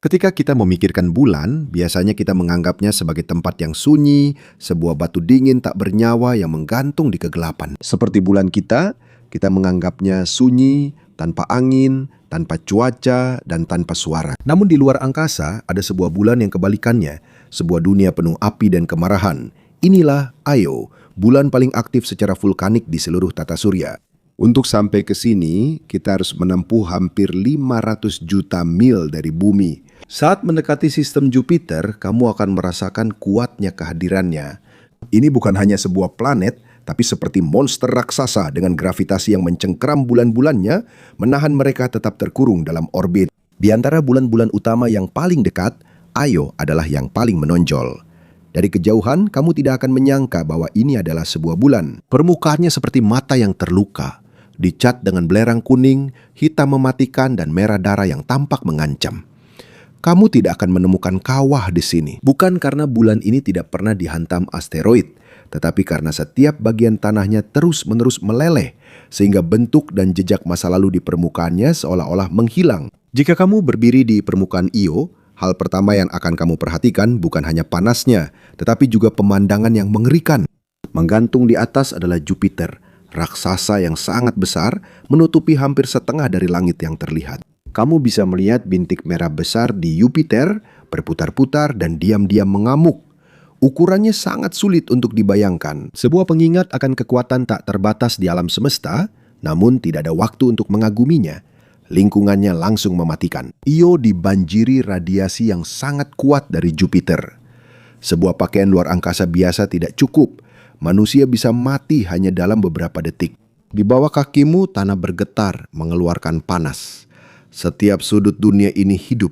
Ketika kita memikirkan bulan, biasanya kita menganggapnya sebagai tempat yang sunyi, sebuah batu dingin tak bernyawa yang menggantung di kegelapan. Seperti bulan kita menganggapnya sunyi, tanpa angin, tanpa cuaca, dan tanpa suara. Namun di luar angkasa, ada sebuah bulan yang kebalikannya, sebuah dunia penuh api dan kemarahan. Inilah Io, bulan paling aktif secara vulkanik di seluruh tata surya. Untuk sampai ke sini, kita harus menempuh hampir 500 juta mil dari bumi. Saat mendekati sistem Jupiter, kamu akan merasakan kuatnya kehadirannya. Ini bukan hanya sebuah planet, tapi seperti monster raksasa dengan gravitasi yang mencengkeram bulan-bulannya, menahan mereka tetap terkurung dalam orbit. Di antara bulan-bulan utama yang paling dekat, Io adalah yang paling menonjol. Dari kejauhan, kamu tidak akan menyangka bahwa ini adalah sebuah bulan. Permukaannya seperti mata yang terluka, dicat dengan belerang kuning, hitam mematikan, dan merah darah yang tampak mengancam. Kamu tidak akan menemukan kawah di sini. Bukan karena bulan ini tidak pernah dihantam asteroid, tetapi karena setiap bagian tanahnya terus-menerus meleleh, sehingga bentuk dan jejak masa lalu di permukaannya seolah-olah menghilang. Jika kamu berdiri di permukaan Io, hal pertama yang akan kamu perhatikan bukan hanya panasnya, tetapi juga pemandangan yang mengerikan. Menggantung di atas adalah Jupiter, raksasa yang sangat besar, menutupi hampir setengah dari langit yang terlihat. Kamu bisa melihat bintik merah besar di Jupiter berputar-putar dan diam-diam mengamuk. Ukurannya sangat sulit untuk dibayangkan. Sebuah pengingat akan kekuatan tak terbatas di alam semesta, namun tidak ada waktu untuk mengaguminya. Lingkungannya langsung mematikan. Io dibanjiri radiasi yang sangat kuat dari Jupiter. Sebuah pakaian luar angkasa biasa tidak cukup. Manusia bisa mati hanya dalam beberapa detik. Di bawah kakimu tanah bergetar, mengeluarkan panas. Setiap sudut dunia ini hidup.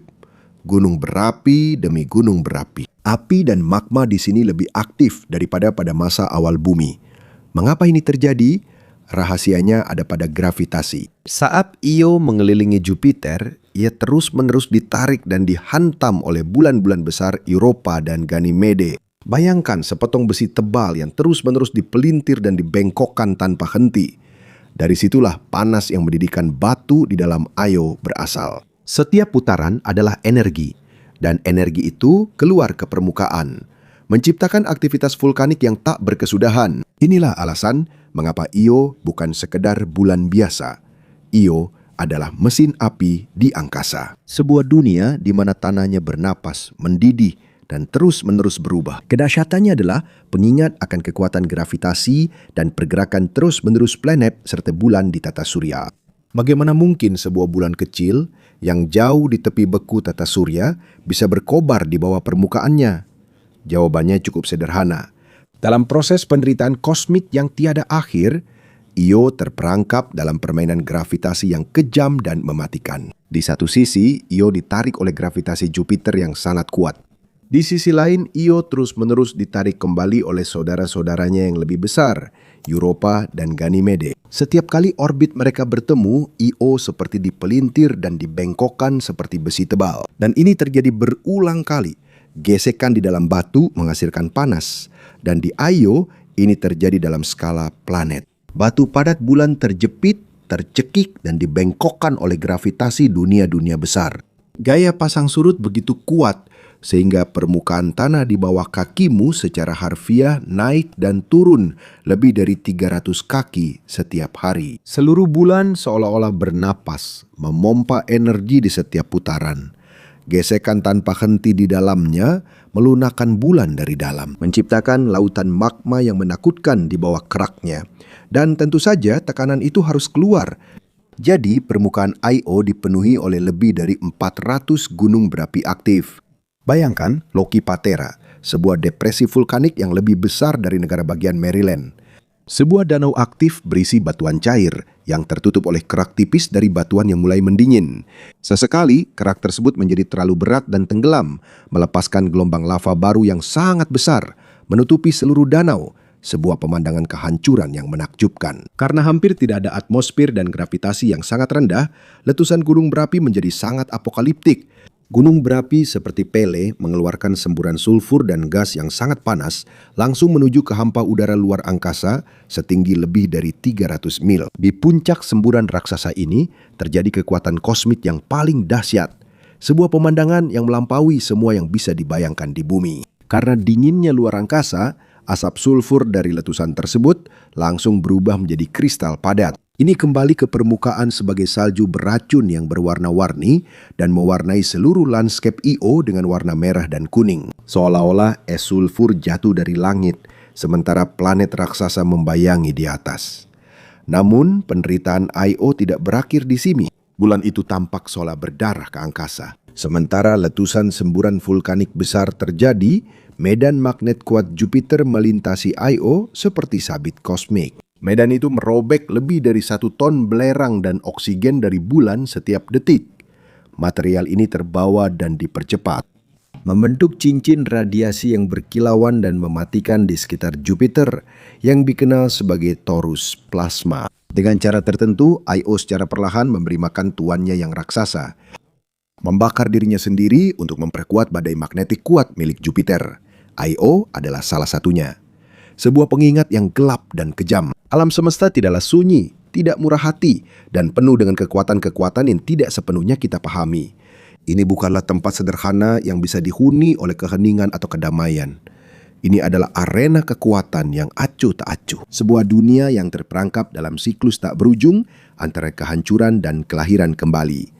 Gunung berapi demi gunung berapi. Api dan magma di sini lebih aktif daripada pada masa awal bumi. Mengapa ini terjadi? Rahasianya ada pada gravitasi. Saat Io mengelilingi Jupiter, ia terus-menerus ditarik dan dihantam oleh bulan-bulan besar Europa dan Ganymede. Bayangkan sepotong besi tebal yang terus-menerus dipelintir dan dibengkokkan tanpa henti. Dari situlah panas yang mendidihkan batu di dalam Io berasal. Setiap putaran adalah energi, dan energi itu keluar ke permukaan, menciptakan aktivitas vulkanik yang tak berkesudahan. Inilah alasan mengapa Io bukan sekedar bulan biasa. Io adalah mesin api di angkasa. Sebuah dunia di mana tanahnya bernapas, mendidih, dan terus-menerus berubah. Kedahsyatannya adalah pengingat akan kekuatan gravitasi dan pergerakan terus-menerus planet serta bulan di tata surya. Bagaimana mungkin sebuah bulan kecil yang jauh di tepi beku tata surya bisa berkobar di bawah permukaannya? Jawabannya cukup sederhana. Dalam proses penderitaan kosmik yang tiada akhir, Io terperangkap dalam permainan gravitasi yang kejam dan mematikan. Di satu sisi, Io ditarik oleh gravitasi Jupiter yang sangat kuat. Di sisi lain, Io terus-menerus ditarik kembali oleh saudara-saudaranya yang lebih besar, Europa dan Ganymede. Setiap kali orbit mereka bertemu, Io seperti dipelintir dan dibengkokkan seperti besi tebal. Dan ini terjadi berulang kali. Gesekan di dalam batu menghasilkan panas. Dan di Io, ini terjadi dalam skala planet. Batu padat bulan terjepit, tercekik, dan dibengkokkan oleh gravitasi dunia-dunia besar. Gaya pasang surut begitu kuat, sehingga permukaan tanah di bawah kakimu secara harfiah naik dan turun lebih dari 300 kaki setiap hari. Seluruh bulan seolah-olah bernapas, memompa energi di setiap putaran. Gesekan tanpa henti di dalamnya melunakkan bulan dari dalam, menciptakan lautan magma yang menakutkan di bawah keraknya. Dan tentu saja tekanan itu harus keluar. Jadi permukaan Io dipenuhi oleh lebih dari 400 gunung berapi aktif. Bayangkan Loki Patera, sebuah depresi vulkanik yang lebih besar dari negara bagian Maryland. Sebuah danau aktif berisi batuan cair yang tertutup oleh kerak tipis dari batuan yang mulai mendingin. Sesekali, kerak tersebut menjadi terlalu berat dan tenggelam, melepaskan gelombang lava baru yang sangat besar, menutupi seluruh danau, sebuah pemandangan kehancuran yang menakjubkan. Karena hampir tidak ada atmosfer dan gravitasi yang sangat rendah, letusan gunung berapi menjadi sangat apokaliptik. Gunung berapi seperti Pele mengeluarkan semburan sulfur dan gas yang sangat panas langsung menuju ke hampa udara luar angkasa setinggi lebih dari 300 mil. Di puncak semburan raksasa ini terjadi kekuatan kosmik yang paling dahsyat. Sebuah pemandangan yang melampaui semua yang bisa dibayangkan di bumi. Karena dinginnya luar angkasa, asap sulfur dari letusan tersebut langsung berubah menjadi kristal padat. Ini kembali ke permukaan sebagai salju beracun yang berwarna-warni dan mewarnai seluruh landscape Io dengan warna merah dan kuning. Seolah-olah es sulfur jatuh dari langit, sementara planet raksasa membayangi di atas. Namun, penderitaan Io tidak berakhir di sini. Bulan itu tampak seolah berdarah ke angkasa. Sementara letusan semburan vulkanik besar terjadi, medan magnet kuat Jupiter melintasi Io seperti sabit kosmik. Medan itu merobek lebih dari 1 ton belerang dan oksigen dari bulan setiap detik. Material ini terbawa dan dipercepat, membentuk cincin radiasi yang berkilauan dan mematikan di sekitar Jupiter yang dikenal sebagai torus plasma. Dengan cara tertentu, Io secara perlahan memberi makan tuannya yang raksasa, membakar dirinya sendiri untuk memperkuat badai magnetik kuat milik Jupiter. Io adalah salah satunya. Sebuah pengingat yang gelap dan kejam. Alam semesta tidaklah sunyi, tidak murah hati, dan penuh dengan kekuatan-kekuatan yang tidak sepenuhnya kita pahami. Ini bukanlah tempat sederhana yang bisa dihuni oleh keheningan atau kedamaian. Ini adalah arena kekuatan yang acuh tak acuh. Sebuah dunia yang terperangkap dalam siklus tak berujung antara kehancuran dan kelahiran kembali.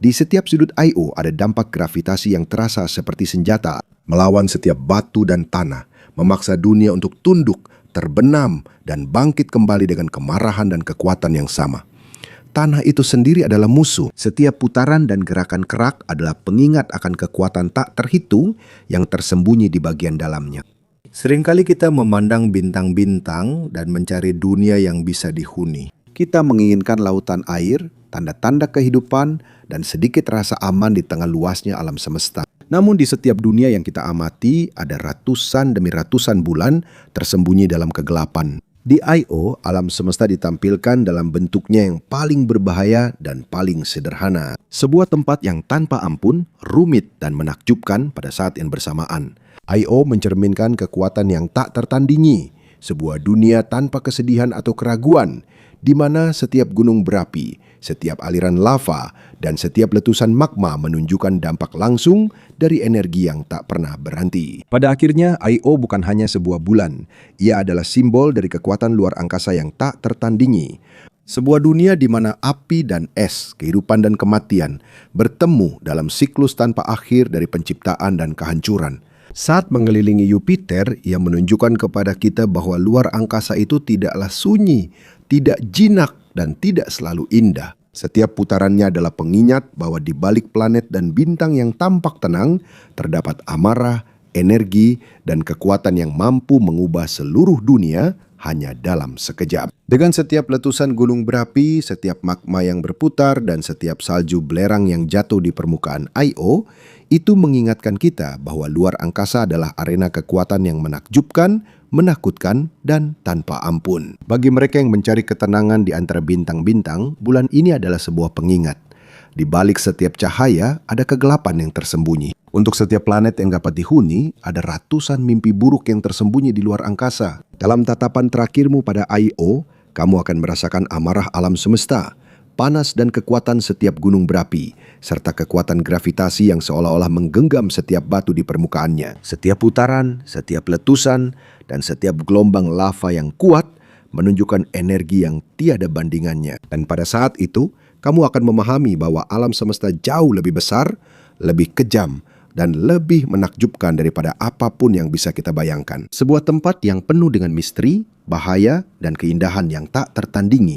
Di setiap sudut Io ada dampak gravitasi yang terasa seperti senjata, melawan setiap batu dan tanah, memaksa dunia untuk tunduk, terbenam, dan bangkit kembali dengan kemarahan dan kekuatan yang sama. Tanah itu sendiri adalah musuh. Setiap putaran dan gerakan kerak adalah pengingat akan kekuatan tak terhitung yang tersembunyi di bagian dalamnya. Seringkali kita memandang bintang-bintang dan mencari dunia yang bisa dihuni. Kita menginginkan lautan air, tanda-tanda kehidupan, dan sedikit rasa aman di tengah luasnya alam semesta. Namun di setiap dunia yang kita amati, ada ratusan demi ratusan bulan tersembunyi dalam kegelapan. Di Io, alam semesta ditampilkan dalam bentuknya yang paling berbahaya dan paling sederhana. Sebuah tempat yang tanpa ampun, rumit, dan menakjubkan pada saat yang bersamaan. Io mencerminkan kekuatan yang tak tertandingi, sebuah dunia tanpa kesedihan atau keraguan, di mana setiap gunung berapi, setiap aliran lava, dan setiap letusan magma menunjukkan dampak langsung dari energi yang tak pernah berhenti. Pada akhirnya, Io bukan hanya sebuah bulan. Ia adalah simbol dari kekuatan luar angkasa yang tak tertandingi. Sebuah dunia di mana api dan es, kehidupan dan kematian, bertemu dalam siklus tanpa akhir dari penciptaan dan kehancuran. Saat mengelilingi Jupiter, ia menunjukkan kepada kita bahwa luar angkasa itu tidaklah sunyi, tidak jinak, dan tidak selalu indah. Setiap putarannya adalah pengingat bahwa di balik planet dan bintang yang tampak tenang, terdapat amarah, energi, dan kekuatan yang mampu mengubah seluruh dunia hanya dalam sekejap. Dengan setiap letusan gunung berapi, setiap magma yang berputar, dan setiap salju belerang yang jatuh di permukaan Io, itu mengingatkan kita bahwa luar angkasa adalah arena kekuatan yang menakjubkan, menakutkan, dan tanpa ampun. Bagi mereka yang mencari ketenangan di antara bintang-bintang, bulan ini adalah sebuah pengingat. Di balik setiap cahaya, ada kegelapan yang tersembunyi. Untuk setiap planet yang dapat dihuni, ada ratusan mimpi buruk yang tersembunyi di luar angkasa. Dalam tatapan terakhirmu pada Io, kamu akan merasakan amarah alam semesta, panas dan kekuatan setiap gunung berapi, serta kekuatan gravitasi yang seolah-olah menggenggam setiap batu di permukaannya. Setiap putaran, setiap letusan, dan setiap gelombang lava yang kuat menunjukkan energi yang tiada bandingannya. Dan pada saat itu, kamu akan memahami bahwa alam semesta jauh lebih besar, lebih kejam, dan lebih menakjubkan daripada apapun yang bisa kita bayangkan. Sebuah tempat yang penuh dengan misteri, bahaya, dan keindahan yang tak tertandingi.